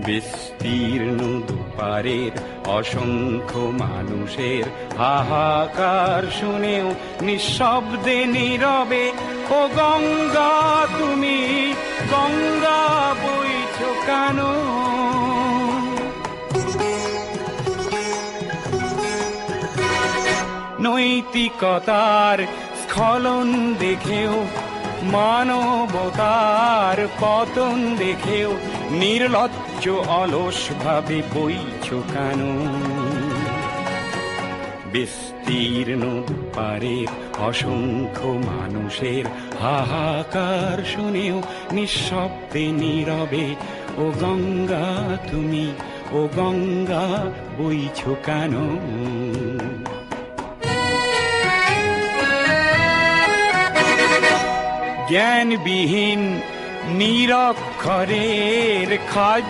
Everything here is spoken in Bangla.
বিস্তীর্ণ দুপারের অসংখ্য মানুষের হাহাকার শুনেও নিঃশব্দে নীরবে ও গঙ্গা তুমি গঙ্গা বইছো কেন? নৈতিকতার স্খলন দেখেও মানবতার পতন দেখেও নির্লজ্জ অলস ভাবে বইছো কেন? বিস্তীর্ণ দুপারের অসংখ্য মানুষের হাহাকার শুনেও নিঃশব্দে নীরবে ও গঙ্গা তুমি ও গঙ্গা বইছো কেন? জ্ঞানবিহীন নিরক্ষরের খাদ্য